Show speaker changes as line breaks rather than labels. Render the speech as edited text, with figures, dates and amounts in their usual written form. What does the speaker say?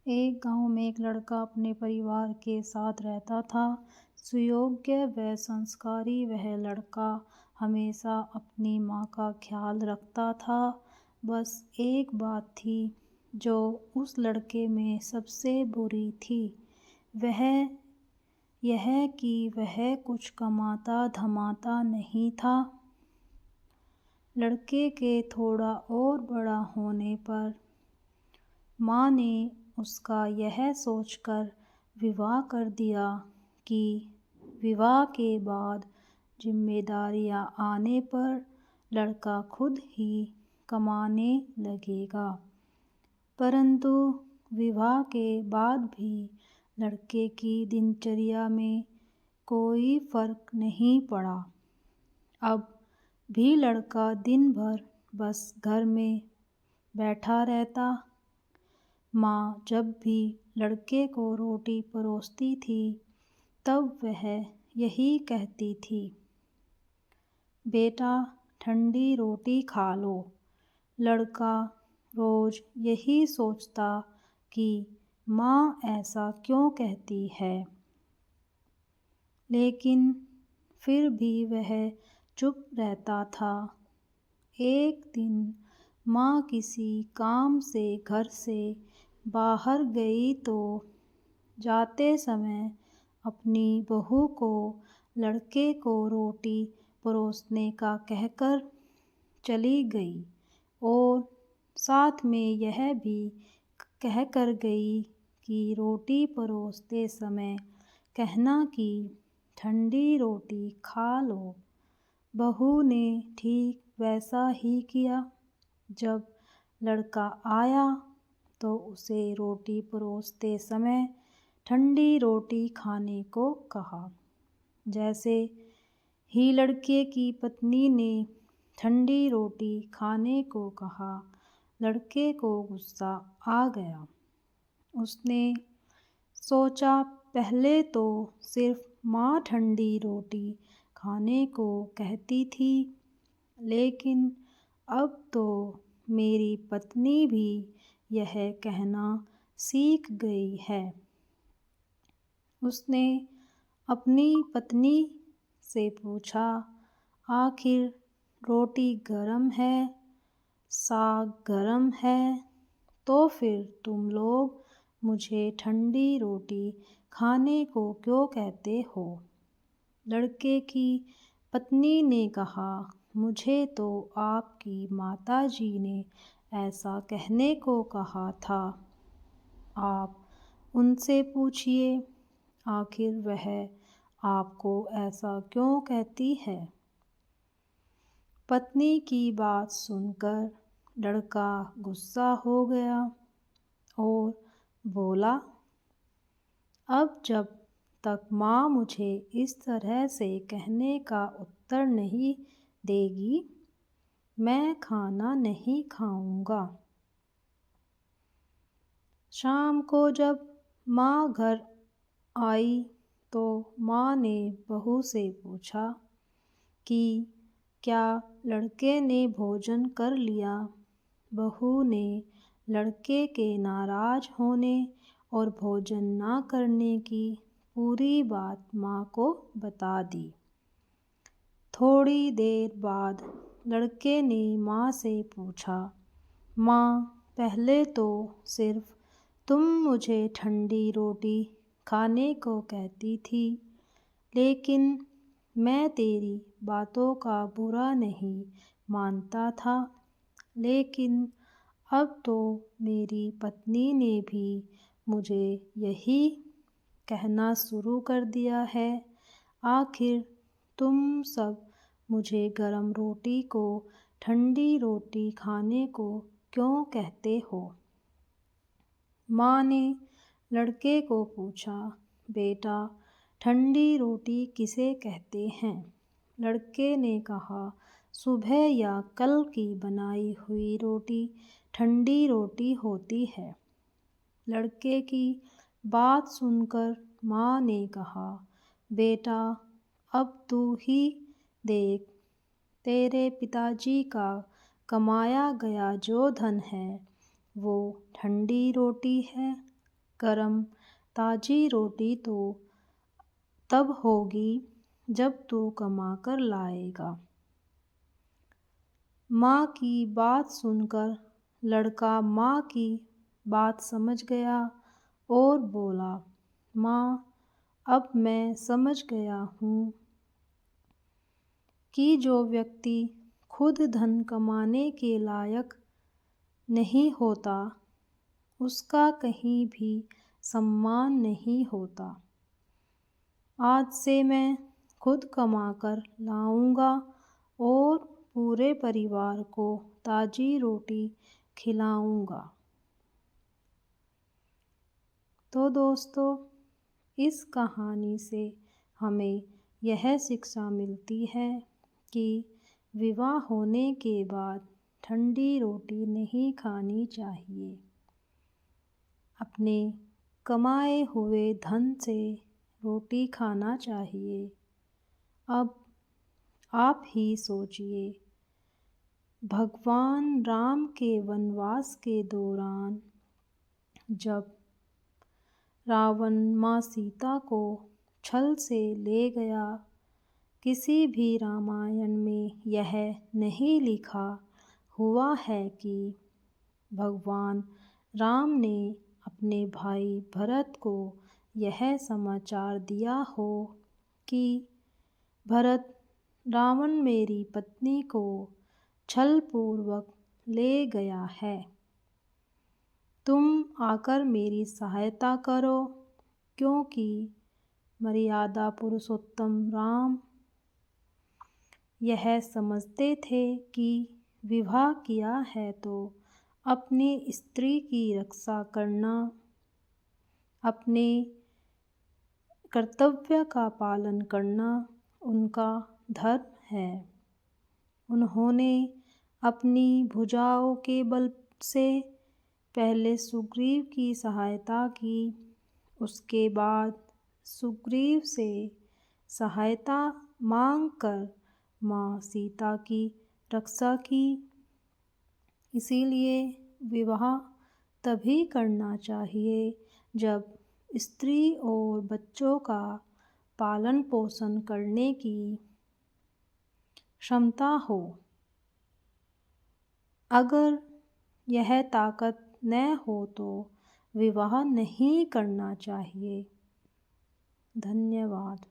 एक गांव में एक लड़का अपने परिवार के साथ रहता था। सुयोग्य व संस्कारी वह लड़का हमेशा अपनी माँ का ख्याल रखता था। बस एक बात थी जो उस लड़के में सबसे बुरी थी, वह यह कि वह कुछ कमाता धमाता नहीं था। लड़के के थोड़ा और बड़ा होने पर माँ ने उसका यह सोचकर विवाह कर दिया कि विवाह के बाद जिम्मेदारियाँ आने पर लड़का खुद ही कमाने लगेगा। परंतु विवाह के बाद भी लड़के की दिनचर्या में कोई फर्क नहीं पड़ा। अब भी लड़का दिन भर बस घर में बैठा रहता। माँ जब भी लड़के को रोटी परोसती थी तब वह यही कहती थी, बेटा ठंडी रोटी खा लो। लड़का रोज़ यही सोचता कि माँ ऐसा क्यों कहती है, लेकिन फिर भी वह चुप रहता था। एक दिन माँ किसी काम से घर से बाहर गई तो जाते समय अपनी बहू को लड़के को रोटी परोसने का कहकर चली गई और साथ में यह भी कहकर गई कि रोटी परोसते समय कहना कि ठंडी रोटी खा लो। बहू ने ठीक वैसा ही किया। जब लड़का आया तो उसे रोटी परोसते समय ठंडी रोटी खाने को कहा। जैसे ही लड़के की पत्नी ने ठंडी रोटी खाने को कहा, लड़के को गुस्सा आ गया। उसने सोचा पहले तो सिर्फ माँ ठंडी रोटी खाने को कहती थी, लेकिन अब तो मेरी पत्नी भी यह कहना सीख गई है। उसने अपनी पत्नी से पूछा, आखिर रोटी गरम है, साग गरम है, तो फिर तुम लोग मुझे ठंडी रोटी खाने को क्यों कहते हो? लड़के की पत्नी ने कहा, मुझे तो आपकी माताजी ने ऐसा कहने को कहा था। आप उनसे पूछिए, आखिर वह आपको ऐसा क्यों कहती है? पत्नी की बात सुनकर लड़का गुस्सा हो गया और बोला, अब जब तक माँ मुझे इस तरह से कहने का उत्तर नहीं देगी, मैं खाना नहीं खाऊंगा। शाम को जब माँ घर आई तो माँ ने बहू से पूछा कि क्या लड़के ने भोजन कर लिया? बहू ने लड़के के नाराज़ होने और भोजन ना करने की पूरी बात माँ को बता दी। थोड़ी देर बाद लड़के ने माँ से पूछा, माँ पहले तो सिर्फ तुम मुझे ठंडी रोटी खाने को कहती थी, लेकिन मैं तेरी बातों का बुरा नहीं मानता था, लेकिन अब तो मेरी पत्नी ने भी मुझे यही कहना शुरू कर दिया है। आखिर तुम सब मुझे गरम रोटी को ठंडी रोटी खाने को क्यों कहते हो? माँ ने लड़के को पूछा, बेटा ठंडी रोटी किसे कहते हैं? लड़के ने कहा, सुबह या कल की बनाई हुई रोटी ठंडी रोटी होती है। लड़के की बात सुनकर माँ ने कहा, बेटा अब तू ही देख, तेरे पिताजी का कमाया गया जो धन है वो ठंडी रोटी है। गरम ताजी रोटी तो तब होगी जब तू कमा कर लाएगा। माँ की बात सुनकर लड़का माँ की बात समझ गया और बोला, माँ, अब मैं समझ गया हूँ कि जो व्यक्ति खुद धन कमाने के लायक नहीं होता उसका कहीं भी सम्मान नहीं होता। आज से मैं खुद कमा कर लाऊंगा और पूरे परिवार को ताजी रोटी खिलाऊंगा। तो दोस्तों, इस कहानी से हमें यह शिक्षा मिलती है कि विवाह होने के बाद ठंडी रोटी नहीं खानी चाहिए। अपने कमाए हुए धन से रोटी खाना चाहिए। अब आप ही सोचिए, भगवान राम के वनवास के दौरान जब रावण माँ सीता को छल से ले गया, किसी भी रामायण में यह नहीं लिखा हुआ है कि भगवान राम ने अपने भाई भरत को यह समाचार दिया हो कि भरत, रावण मेरी पत्नी को छलपूर्वक ले गया है। तुम आकर मेरी सहायता करो, क्योंकि मर्यादा पुरुषोत्तम राम यह समझते थे कि विवाह किया है तो अपनी स्त्री की रक्षा करना अपने कर्तव्य का पालन करना उनका धर्म है। उन्होंने अपनी भुजाओं के बल से पहले सुग्रीव की सहायता की, उसके बाद सुग्रीव से सहायता मांगकर माँ सीता की रक्षा की। इसीलिए विवाह तभी करना चाहिए जब स्त्री और बच्चों का पालन पोषण करने की क्षमता हो। अगर यह ताकत न हो तो विवाह नहीं करना चाहिए। धन्यवाद।